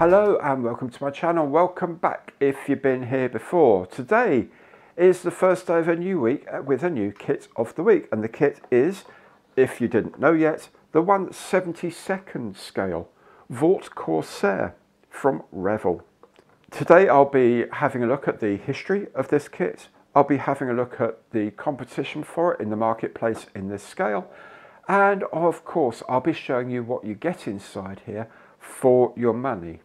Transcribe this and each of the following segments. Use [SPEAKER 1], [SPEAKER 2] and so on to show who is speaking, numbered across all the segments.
[SPEAKER 1] Hello and welcome to my channel. Welcome back if you've been here before. Today is the first day of a new week with a new kit of the week, and the kit is, if you didn't know yet, the 1/72nd scale Vought Corsair from Revell. Today I'll be having a look at the history of this kit. I'll be having a look at the competition for it in the marketplace in this scale, and of course I'll be showing you what you get inside here for your money.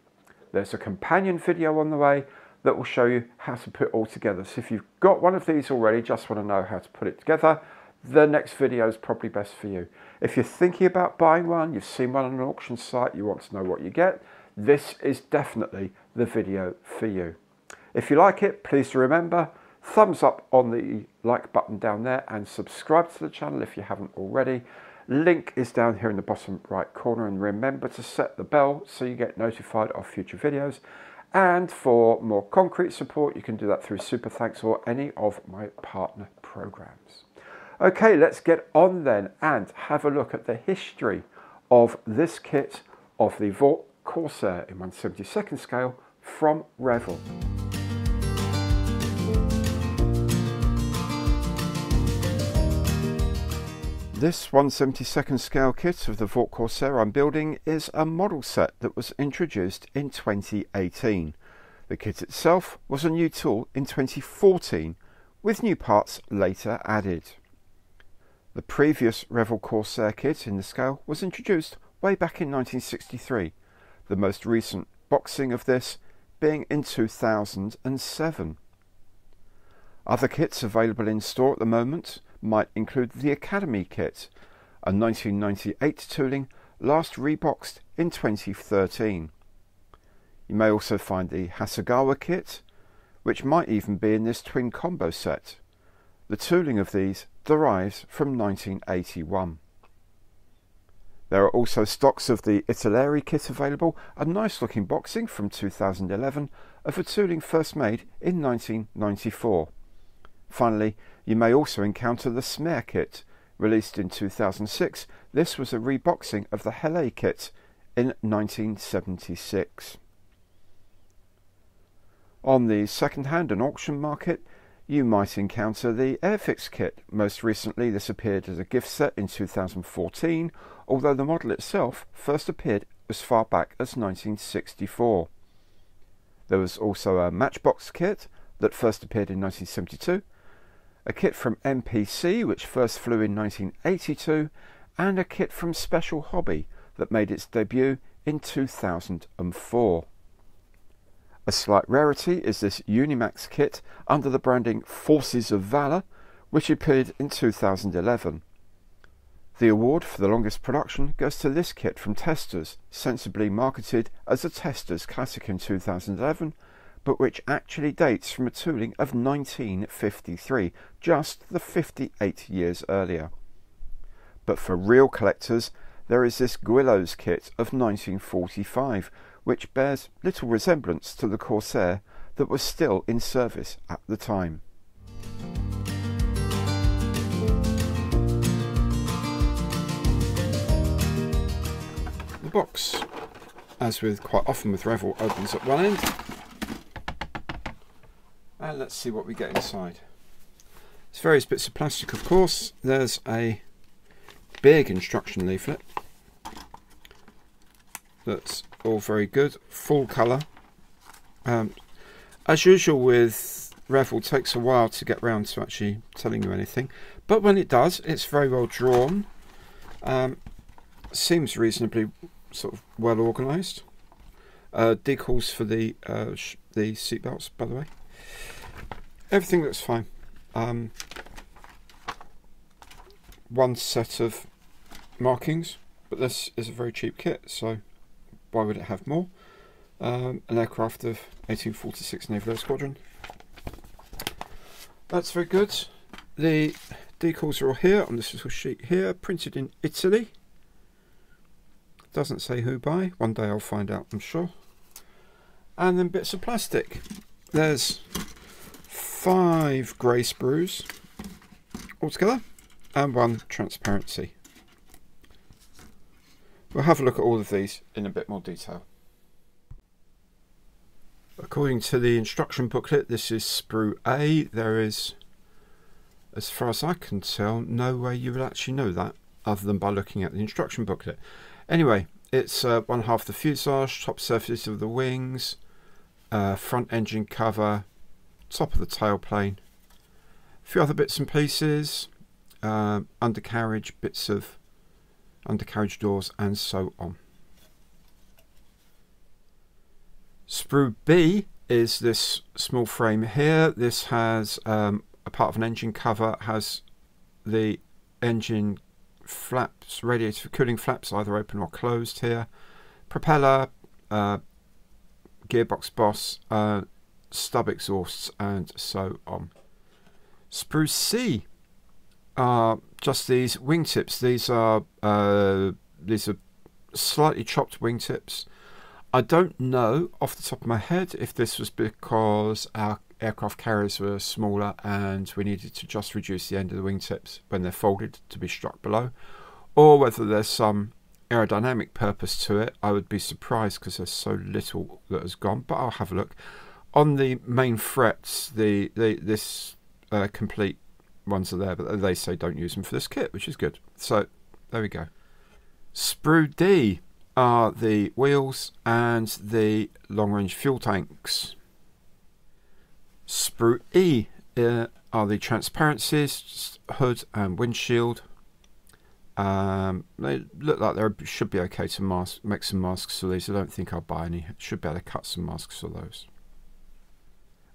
[SPEAKER 1] There's a companion video on the way that will show you how to put it all together. So if you've got one of these already, just want to know how to put it together, the next video is probably best for you. If you're thinking about buying one, you've seen one on an auction site, you want to know what you get, this is definitely the video for you. If you like it, please remember, thumbs up on the like button down there and subscribe to the channel if you haven't already. Link is down here in the bottom right corner, and remember to set the bell so you get notified of future videos. And for more concrete support, you can do that through Super Thanks or any of my partner programs. Okay, let's get on then and have a look at the history of this kit of the Vought Corsair in 1/72nd scale from Revell. This 1/72nd scale kit of the Vought Corsair I'm building is a model set that was introduced in 2018. The kit itself was a new tool in 2014, with new parts later added. The previous Revell Corsair kit in the scale was introduced way back in 1963, the most recent boxing of this being in 2007. Other kits available in store at the moment might include the Academy kit, a 1998 tooling last reboxed in 2013. You may also find the Hasegawa kit, which might even be in this twin combo set. The tooling of these derives from 1981. There are also stocks of the Italeri kit available, a nice looking boxing from 2011 of a tooling first made in 1994. Finally, you may also encounter the Smear kit, released in 2006. This was a reboxing of the Hele kit in 1976. On the second-hand and auction market, you might encounter the Airfix kit. Most recently, this appeared as a gift set in 2014, although the model itself first appeared as far back as 1964. There was also a Matchbox kit that first appeared in 1972, a kit from MPC which first flew in 1982, and a kit from Special Hobby that made its debut in 2004. A slight rarity is this Unimax kit under the branding Forces of Valor, which appeared in 2011. The award for the longest production goes to this kit from Testors, sensibly marketed as a Testors Classic in 2011, but which actually dates from a tooling of 1953, just the 58 years earlier. But for real collectors, there is this Guillo's kit of 1945, which bears little resemblance to the Corsair that was still in service at the time. The box, as with quite often with Revell, opens at one end. And let's see what we get inside. There's various bits of plastic, of course. There's a big instruction leaflet that's all very good, full colour. As usual with Revell, takes a while to get round to actually telling you anything, but when it does, it's very well drawn. Seems reasonably sort of well organised. Decals for the seat belts, by the way. Everything looks fine. One set of markings, but this is a very cheap kit, so why would it have more? An aircraft of 1846 Naval Air Squadron. That's very good. The decals are all here on this little sheet here, printed in Italy. Doesn't say who by. One day I'll find out, I'm sure. And then bits of plastic. There's 5 grey sprues altogether and 1 transparency. We'll have a look at all of these in a bit more detail. According to the instruction booklet, this is sprue A. There is, as far as I can tell, no way you would actually know that other than by looking at the instruction booklet. Anyway, it's one half the fuselage, top surface of the wings, front engine cover, top of the tailplane, a few other bits and pieces, undercarriage, bits of undercarriage doors, and so on. Sprue B is this small frame here. This has a part of an engine cover, has the engine flaps, radiator cooling flaps either open or closed here, propeller, gearbox boss, stub exhausts, and so on. Sprue C are just these wingtips. These are slightly chopped wingtips. I don't know off the top of my head if this was because our aircraft carriers were smaller and we needed to just reduce the end of the wingtips when they're folded to be struck below, or whether there's some aerodynamic purpose to it. I would be surprised because there's so little that has gone, but I'll have a look. On the main frets, this complete ones are there, but they say don't use them for this kit, which is good. So there we go. Sprue D are the wheels and the long-range fuel tanks. Sprue E are the transparencies, hood and windshield. They look like they should be okay to make some masks for these. I don't think I'll buy any. Should be able to cut some masks for those.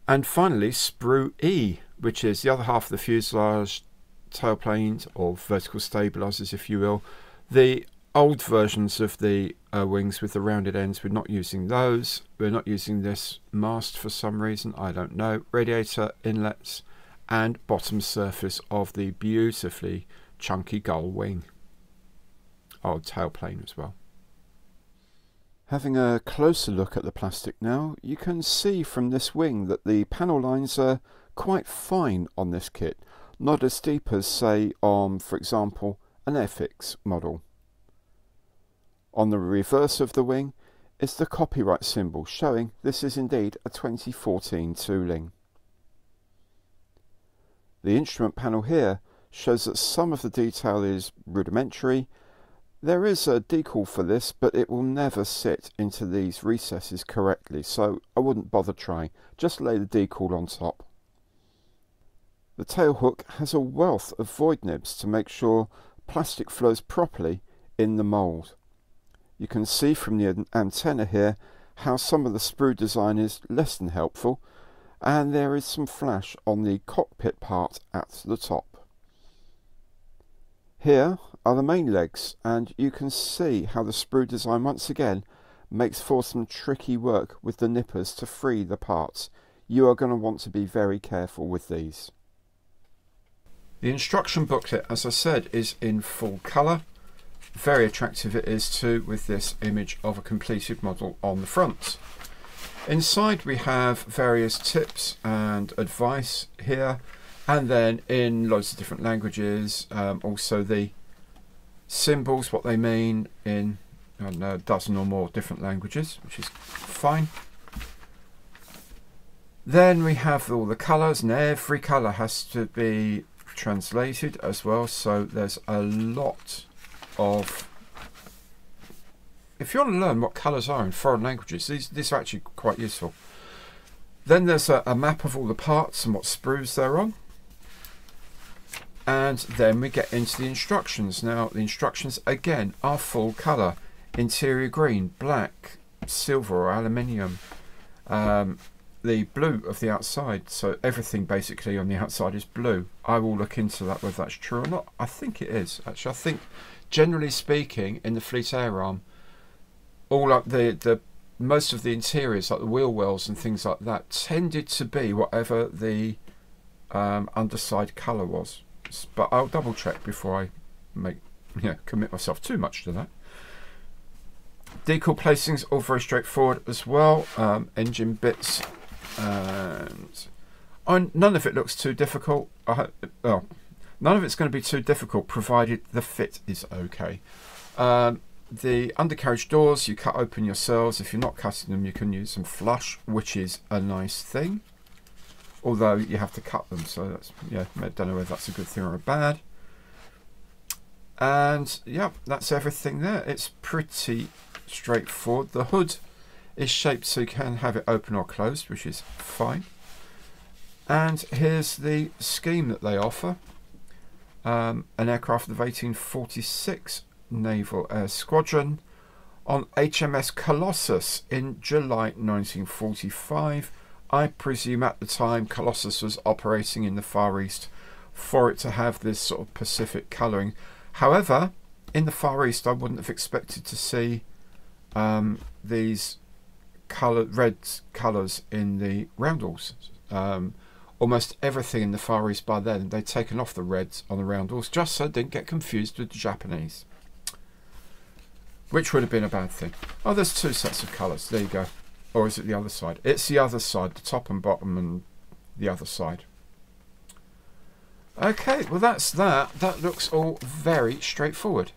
[SPEAKER 1] And finally, Sprue E, which is the other half of the fuselage, tailplanes, or vertical stabilizers, if you will. The old versions of the wings with the rounded ends, we're not using those. We're not using this mast for some reason, I don't know. Radiator inlets and bottom surface of the beautifully chunky gull wing. Oh, tailplane as well. Having a closer look at the plastic now, you can see from this wing that the panel lines are quite fine on this kit, not as deep as, say, on, for example, an Airfix model. On the reverse of the wing is the copyright symbol showing this is indeed a 2014 tooling. The instrument panel here shows that some of the detail is rudimentary. There is a decal for this, but it will never sit into these recesses correctly, so I wouldn't bother trying. Just lay the decal on top. The tail hook has a wealth of void nibs to make sure plastic flows properly in the mould. You can see from the antenna here how some of the sprue design is less than helpful, and there is some flash on the cockpit part at the top. Here are the main legs, and you can see how the sprue design once again makes for some tricky work with the nippers to free the parts. You are going to want to be very careful with these. The instruction booklet, as I said, is in full colour. Very attractive it is too, with this image of a completed model on the front. Inside we have various tips and advice here, and then in loads of different languages, also the symbols, what they mean in, I don't know, a dozen or more different languages, which is fine. Then we have all the colours, and every colour has to be translated as well, so there's a lot of, if you want to learn what colours are in foreign languages, these are actually quite useful. Then there's a map of all the parts and what sprues they're on. And then we get into the instructions. Now the instructions again are full colour. Interior green, black, silver or aluminium. The blue of the outside, so everything basically on the outside is blue. I will look into that, whether that's true or not. I think it is, actually. I think, generally speaking, in the Fleet Air Arm, all up the most of the interiors, like the wheel wells and things like that, tended to be whatever the underside colour was. But I'll double check before I commit myself too much to that. Decal placings all very straightforward as well. Engine bits, and none of it looks too difficult. None of it's going to be too difficult provided the fit is okay. the undercarriage doors you cut open yourselves. If you're not cutting them, you can use them flush, which is a nice thing. Although you have to cut them, so that's, yeah, I don't know whether that's a good thing or a bad. And yeah, that's everything there. It's pretty straightforward. The hood is shaped so you can have it open or closed, which is fine. And here's the scheme that they offer. An aircraft of 1846 Naval Air Squadron on HMS Colossus in July 1945. I presume at the time Colossus was operating in the Far East for it to have this sort of Pacific colouring. However, in the Far East I wouldn't have expected to see these red colours in the roundels. Almost everything in the Far East by then, they'd taken off the reds on the roundels just so it didn't get confused with the Japanese. Which would have been a bad thing. Oh, there's two sets of colours. There you go. Or is it the other side? It's the other side, the top and bottom and the other side. Okay, well that's that. That looks all very straightforward.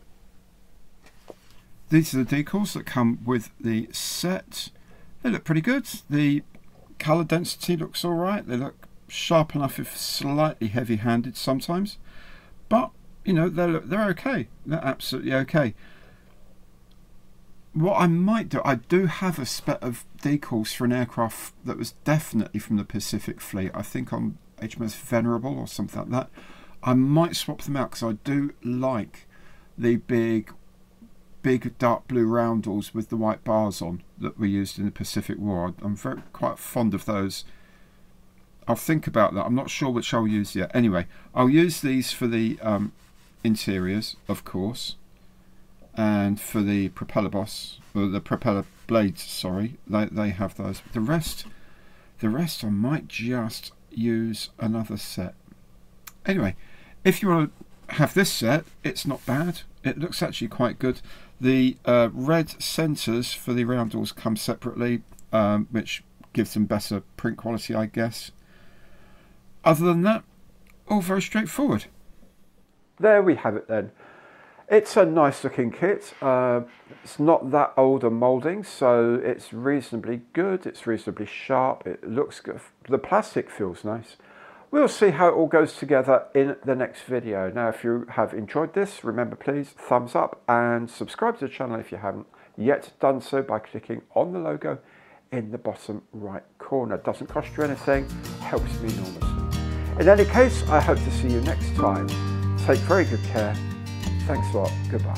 [SPEAKER 1] These are the decals that come with the set. They look pretty good. The colour density looks alright. They look sharp enough if slightly heavy-handed sometimes. But, you know, they're okay. They're absolutely okay. What I might do, I do have a set of decals for an aircraft that was definitely from the Pacific Fleet. I think on HMS Venerable or something like that. I might swap them out because I do like the big dark blue roundels with the white bars on that were used in the Pacific War. I'm quite fond of those. I'll think about that. I'm not sure which I'll use yet. Anyway, I'll use these for the interiors, of course. And for the propeller boss, or the propeller blades, sorry, they have those. The rest I might just use another set. Anyway, if you want to have this set, it's not bad. It looks actually quite good. The red centres for the roundels come separately, which gives them better print quality, I guess. Other than that, all very straightforward. There we have it then. It's a nice looking kit. It's not that old a moulding, so it's reasonably good. It's reasonably sharp. It looks good. The plastic feels nice. We'll see how it all goes together in the next video. Now, if you have enjoyed this, remember please thumbs up and subscribe to the channel if you haven't yet done so by clicking on the logo in the bottom right corner. It doesn't cost you anything, helps me enormously. In any case, I hope to see you next time. Take very good care. Thanks a lot. Goodbye.